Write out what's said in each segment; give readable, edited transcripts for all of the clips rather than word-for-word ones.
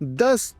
10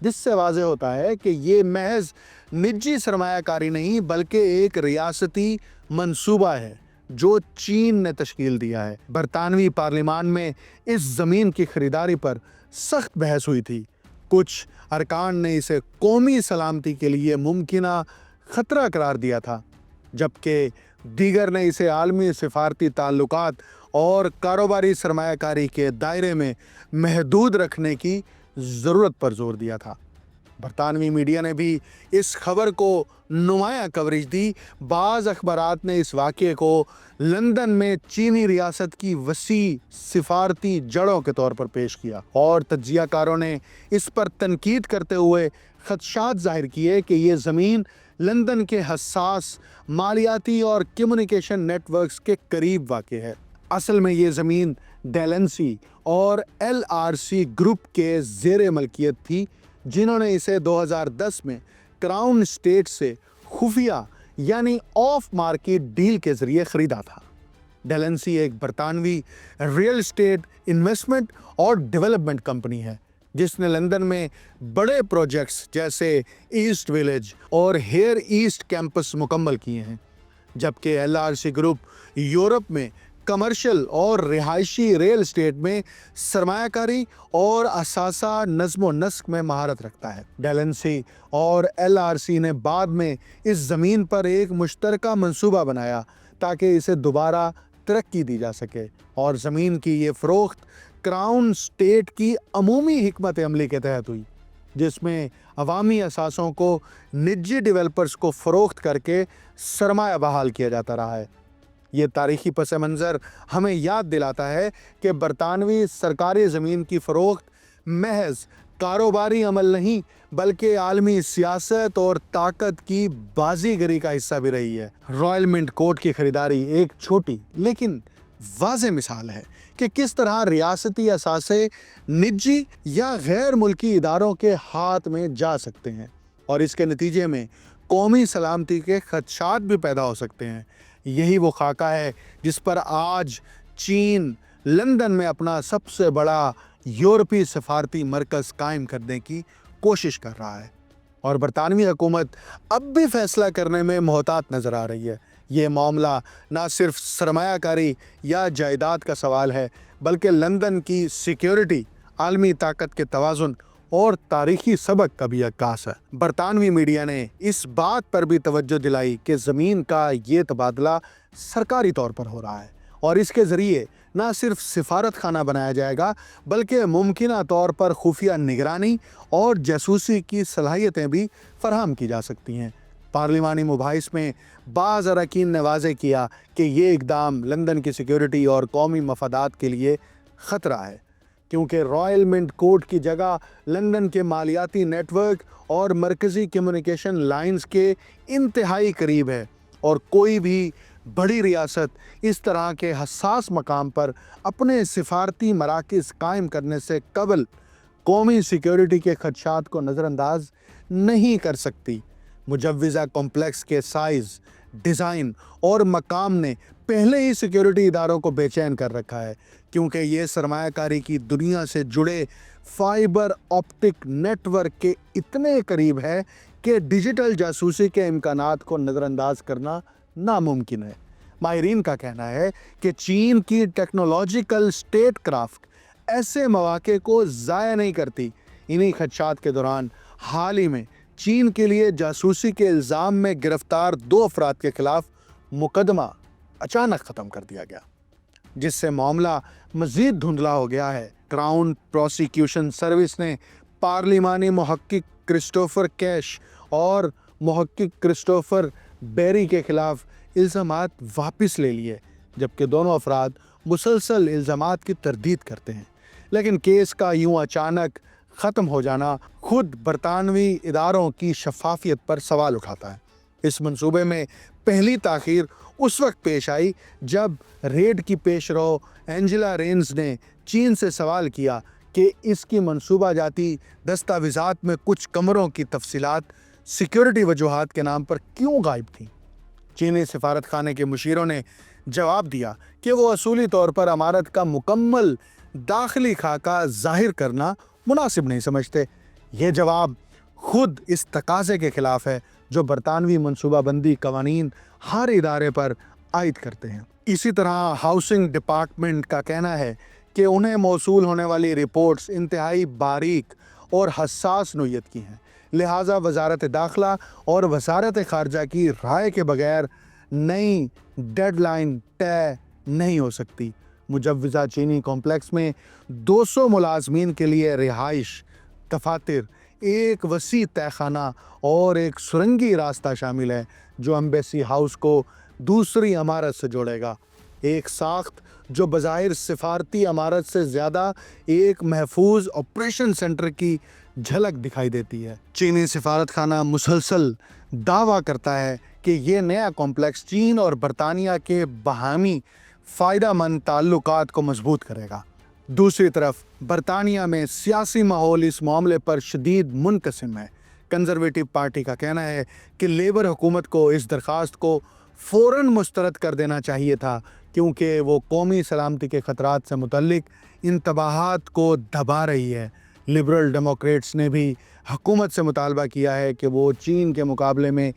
جس سے واضح ہوتا ہے کہ یہ محض نجی سرمایہ کاری نہیں بلکہ ایک ریاستی منصوبہ ہے جو چین نے تشکیل دیا ہے۔ برطانوی پارلیمان میں اس زمین کی خریداری پر سخت بحث ہوئی تھی۔ کچھ ارکان نے اسے قومی سلامتی کے لیے ممکنہ خطرہ قرار دیا تھا، جبکہ دیگر نے اسے عالمی سفارتی تعلقات اور کاروباری سرمایہ کاری کے دائرے میں محدود رکھنے کی ضرورت پر زور دیا تھا۔ برطانوی میڈیا نے بھی اس خبر کو نمایاں کوریج دی۔ بعض اخبارات نے اس واقعے کو لندن میں چینی ریاست کی وسیع سفارتی جڑوں کے طور پر پیش کیا، اور تجزیہ کاروں نے اس پر تنقید کرتے ہوئے خدشات ظاہر کیے کہ یہ زمین لندن کے حساس مالیاتی اور کمیونیکیشن نیٹ ورکس کے قریب واقع ہے۔ اصل میں یہ زمین ڈیلنسی اور LRC گروپ کے زیر ملکیت تھی، جنہوں نے اسے 2010 میں کراؤن اسٹیٹ سے خفیہ یعنی آف مارکیٹ ڈیل کے ذریعے خریدا تھا۔ ڈیلنسی ایک برطانوی ریئل اسٹیٹ انویسٹمنٹ اور ڈیولپمنٹ کمپنی ہے جس نے لندن میں بڑے پروجیکٹس جیسے ایسٹ ویلیج اور ہیئر ایسٹ کیمپس مکمل کیے ہیں، جبکہ LRC گروپ یورپ میں کمرشل اور رہائشی ریل اسٹیٹ میں سرمایہ کاری اور اثاثہ نظم و نسق میں مہارت رکھتا ہے۔ ڈیلنسی اور LRC نے بعد میں اس زمین پر ایک مشترکہ منصوبہ بنایا تاکہ اسے دوبارہ ترقی دی جا سکے، اور زمین کی یہ فروخت کراؤن اسٹیٹ کی عمومی حکمت عملی کے تحت ہوئی، جس میں عوامی اثاثوں کو نجی ڈیولپرز کو فروخت کر کے سرمایہ بحال کیا جاتا رہا ہے۔ یہ تاریخی پس منظر ہمیں یاد دلاتا ہے کہ برطانوی سرکاری زمین کی فروخت محض کاروباری عمل نہیں بلکہ عالمی سیاست اور طاقت کی بازی گری کا حصہ بھی رہی ہے۔ رائل منٹ کوٹ کی خریداری ایک چھوٹی لیکن واضح مثال ہے کہ کس طرح ریاستی اثاثے نجی یا غیر ملکی اداروں کے ہاتھ میں جا سکتے ہیں، اور اس کے نتیجے میں قومی سلامتی کے خدشات بھی پیدا ہو سکتے ہیں۔ یہی وہ خاکہ ہے جس پر آج چین لندن میں اپنا سب سے بڑا یورپی سفارتی مرکز قائم کرنے کی کوشش کر رہا ہے، اور برطانوی حکومت اب بھی فیصلہ کرنے میں محتاط نظر آ رہی ہے۔ یہ معاملہ نہ صرف سرمایہ کاری یا جائیداد کا سوال ہے بلکہ لندن کی سیکیورٹی، عالمی طاقت کے توازن اور تاریخی سبق کا بھی عکاس ہے۔ برطانوی میڈیا نے اس بات پر بھی توجہ دلائی کہ زمین کا یہ تبادلہ سرکاری طور پر ہو رہا ہے، اور اس کے ذریعے نہ صرف سفارت خانہ بنایا جائے گا بلکہ ممکنہ طور پر خفیہ نگرانی اور جاسوسی کی صلاحیتیں بھی فراہم کی جا سکتی ہیں۔ پارلیمانی مباحث میں بعض اراکین نے واضح کیا کہ یہ اقدام لندن کی سیکیورٹی اور قومی مفادات کے لیے خطرہ ہے، کیونکہ رائل منٹ کوٹ کی جگہ لندن کے مالیاتی نیٹ ورک اور مرکزی کمیونیکیشن لائنز کے انتہائی قریب ہے، اور کوئی بھی بڑی ریاست اس طرح کے حساس مقام پر اپنے سفارتی مراکز قائم کرنے سے قبل قومی سیکیورٹی کے خدشات کو نظر انداز نہیں کر سکتی۔ مجوزہ کمپلیکس کے سائز، ڈیزائن اور مقام نے پہلے ہی سیکیورٹی اداروں کو بے چین کر رکھا ہے، کیونکہ یہ سرمایہ کاری کی دنیا سے جڑے فائبر آپٹک نیٹ ورک کے اتنے قریب ہے کہ ڈیجیٹل جاسوسی کے امکانات کو نظر انداز کرنا ناممکن ہے۔ ماہرین کا کہنا ہے کہ چین کی ٹیکنالوجیکل اسٹیٹ کرافٹ ایسے مواقع کو ضائع نہیں کرتی۔ انہی خدشات کے دوران حال ہی میں چین کے لیے جاسوسی کے الزام میں گرفتار 2 افراد کے خلاف مقدمہ اچانک ختم کر دیا گیا، جس سے معاملہ مزید دھندلا ہو گیا ہے۔ کراؤن پروسیکیوشن سروس نے پارلیمانی محقق کرسٹوفر کیش اور محقق کرسٹوفر بیری کے خلاف الزامات واپس لے لیے، جبکہ دونوں افراد مسلسل الزامات کی تردید کرتے ہیں۔ لیکن کیس کا یوں اچانک ختم ہو جانا خود برطانوی اداروں کی شفافیت پر سوال اٹھاتا ہے۔ اس منصوبے میں پہلی تاخیر اس وقت پیش آئی جب ریڈ کی پیش رو اینجلا رینز نے چین سے سوال کیا کہ اس کی منصوبہ جاتی دستاویزات میں کچھ کمروں کی تفصیلات سیکیورٹی وجوہات کے نام پر کیوں غائب تھیں۔ چینی سفارت خانے کے مشیروں نے جواب دیا کہ وہ اصولی طور پر عمارت کا مکمل داخلی خاکہ ظاہر کرنا مناسب نہیں سمجھتے۔ یہ جواب خود اس تقاضے کے خلاف ہے جو برطانوی منصوبہ بندی قوانین ہر ادارے پر عائد کرتے ہیں۔ اسی طرح ہاؤسنگ ڈپارٹمنٹ کا کہنا ہے کہ انہیں موصول ہونے والی رپورٹس انتہائی باریک اور حساس نوعیت کی ہیں، لہٰذا وزارت داخلہ اور وزارت خارجہ کی رائے کے بغیر نئی ڈیڈ لائن طے نہیں ہو سکتی۔ مجوزہ چینی کمپلیکس میں 200 ملازمین کے لیے رہائش، دفاتر، ایک وسیع تہہ خانہ اور ایک سرنگی راستہ شامل ہے جو ایمبیسی ہاؤس کو دوسری عمارت سے جوڑے گا، ایک ساخت جو بظاہر سفارتی عمارت سے زیادہ ایک محفوظ آپریشن سینٹر کی جھلک دکھائی دیتی ہے۔ چینی سفارت خانہ مسلسل دعویٰ کرتا ہے کہ یہ نیا کمپلیکس چین اور برطانیہ کے باہمی فائدہ مند تعلقات کو مضبوط کرے گا۔ دوسری طرف برطانیہ میں سیاسی ماحول اس معاملے پر شدید منقسم ہے۔ کنزرویٹو پارٹی کا کہنا ہے کہ لیبر حکومت کو اس درخواست کو فوراً مسترد کر دینا چاہیے تھا کیونکہ وہ قومی سلامتی کے خطرات سے متعلق انتباہات کو دبا رہی ہے۔ لبرل ڈیموکریٹس نے بھی حکومت سے مطالبہ کیا ہے کہ وہ چین کے مقابلے میں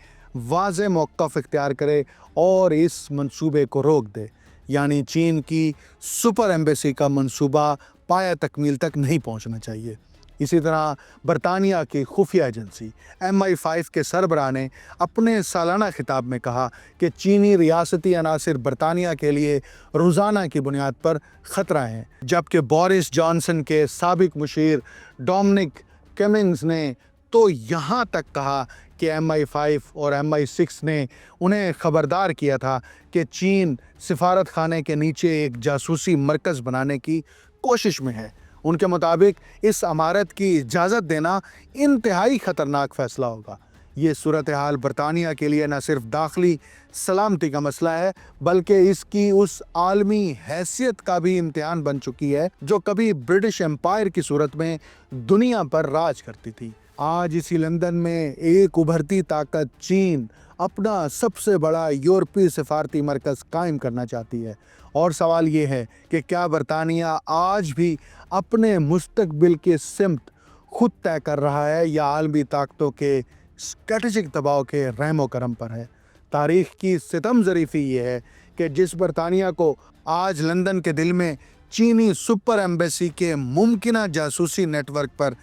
واضح موقف اختیار کرے اور اس منصوبے کو روک دے، یعنی چین کی سپر ایمبیسی کا منصوبہ پایہ تکمیل تک نہیں پہنچنا چاہیے۔ اسی طرح برطانیہ کی خفیہ ایجنسی MI5 کے سربراہ نے اپنے سالانہ خطاب میں کہا کہ چینی ریاستی عناصر برطانیہ کے لیے روزانہ کی بنیاد پر خطرہ ہیں، جبکہ بورس جانسن کے سابق مشیر ڈومنک کمنگز نے تو یہاں تک کہا کہ MI5 اور MI6 نے انہیں خبردار کیا تھا کہ چین سفارت خانے کے نیچے ایک جاسوسی مرکز بنانے کی کوشش میں ہے۔ ان کے مطابق اس عمارت کی اجازت دینا انتہائی خطرناک فیصلہ ہوگا۔ یہ صورتحال برطانیہ کے لیے نہ صرف داخلی سلامتی کا مسئلہ ہے بلکہ اس کی اس عالمی حیثیت کا بھی امتحان بن چکی ہے جو کبھی برٹش امپائر کی صورت میں دنیا پر راج کرتی تھی۔ آج اسی لندن میں ایک ابھرتی طاقت چین اپنا سب سے بڑا یورپی سفارتی مرکز قائم کرنا چاہتی ہے، اور سوال یہ ہے کہ کیا برطانیہ آج بھی اپنے مستقبل کی سمت خود طے کر رہا ہے یا عالمی طاقتوں کے اسٹریٹجک دباؤ کے رحم و کرم پر ہے؟ تاریخ کی ستم ظریفی یہ ہے کہ جس برطانیہ کو آج لندن کے دل میں چینی سپر ایمبیسی کے ممکنہ جاسوسی نیٹ ورک پر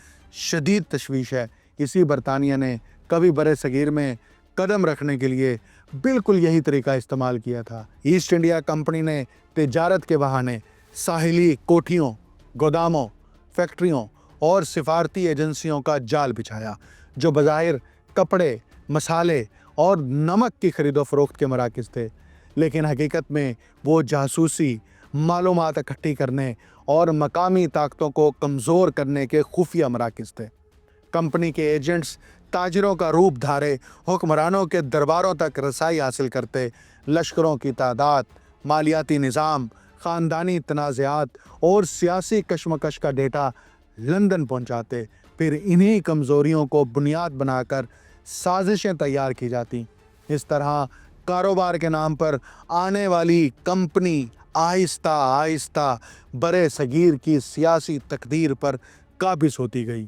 شدید تشویش ہے، اسی برطانیہ نے کبھی برِ صغیر میں قدم رکھنے کے لیے بالکل یہی طریقہ استعمال کیا تھا۔ ایسٹ انڈیا کمپنی نے تجارت کے بہانے ساحلی کوٹھیوں، گوداموں، فیکٹریوں اور سفارتی ایجنسیوں کا جال بچھایا جو بظاہر کپڑے، مسالے اور نمک کی خرید و فروخت کے مراکز تھے، لیکن حقیقت میں وہ جاسوسی، معلومات اکٹھی کرنے اور مقامی طاقتوں کو کمزور کرنے کے خفیہ مراکز تھے۔ کمپنی کے ایجنٹس تاجروں کا روپ دھارے حکمرانوں کے درباروں تک رسائی حاصل کرتے، لشکروں کی تعداد، مالیاتی نظام، خاندانی تنازعات اور سیاسی کشمکش کا ڈیٹا لندن پہنچاتے، پھر انہی کمزوریوں کو بنیاد بنا کر سازشیں تیار کی جاتی۔ اس طرح کاروبار کے نام پر آنے والی کمپنی آہستہ آہستہ برِ صغیر کی سیاسی تقدیر پر قابض ہوتی گئی۔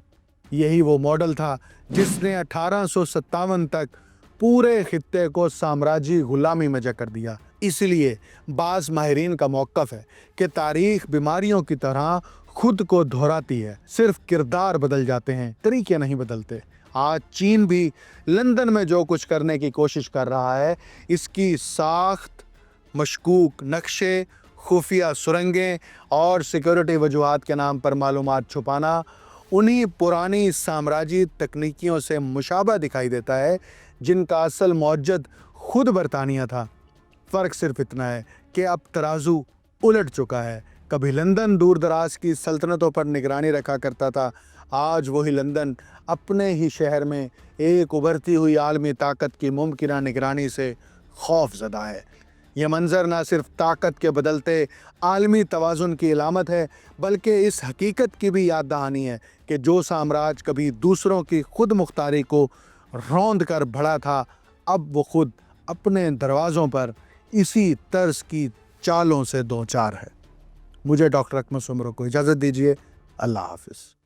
یہی وہ ماڈل تھا جس نے 1857 تک پورے خطے کو سامراجی غلامی میں جکڑ دیا۔ اس لیے بعض ماہرین کا موقف ہے کہ تاریخ بیماریوں کی طرح خود کو دہراتی ہے، صرف کردار بدل جاتے ہیں، طریقے نہیں بدلتے۔ آج چین بھی لندن میں جو کچھ کرنے کی کوشش کر رہا ہے، اس کی ساخت، مشکوک نقشے، خفیہ سرنگیں اور سیکیورٹی وجوہات کے نام پر معلومات چھپانا انہی پرانی سامراجی تکنیکیوں سے مشابہ دکھائی دیتا ہے جن کا اصل موجد خود برطانیہ تھا۔ فرق صرف اتنا ہے کہ اب ترازو الٹ چکا ہے۔ کبھی لندن دور دراز کی سلطنتوں پر نگرانی رکھا کرتا تھا، آج وہی لندن اپنے ہی شہر میں ایک ابھرتی ہوئی عالمی طاقت کی ممکنہ نگرانی سے خوف زدہ ہے۔ یہ منظر نہ صرف طاقت کے بدلتے عالمی توازن کی علامت ہے بلکہ اس حقیقت کی بھی یاد دہانی ہے کہ جو سامراج کبھی دوسروں کی خود مختاری کو روند کر بڑھا تھا، اب وہ خود اپنے دروازوں پر اسی طرز کی چالوں سے دوچار ہے۔ مجھے ڈاکٹر اکمل سومرو کو اجازت دیجیے۔ اللہ حافظ۔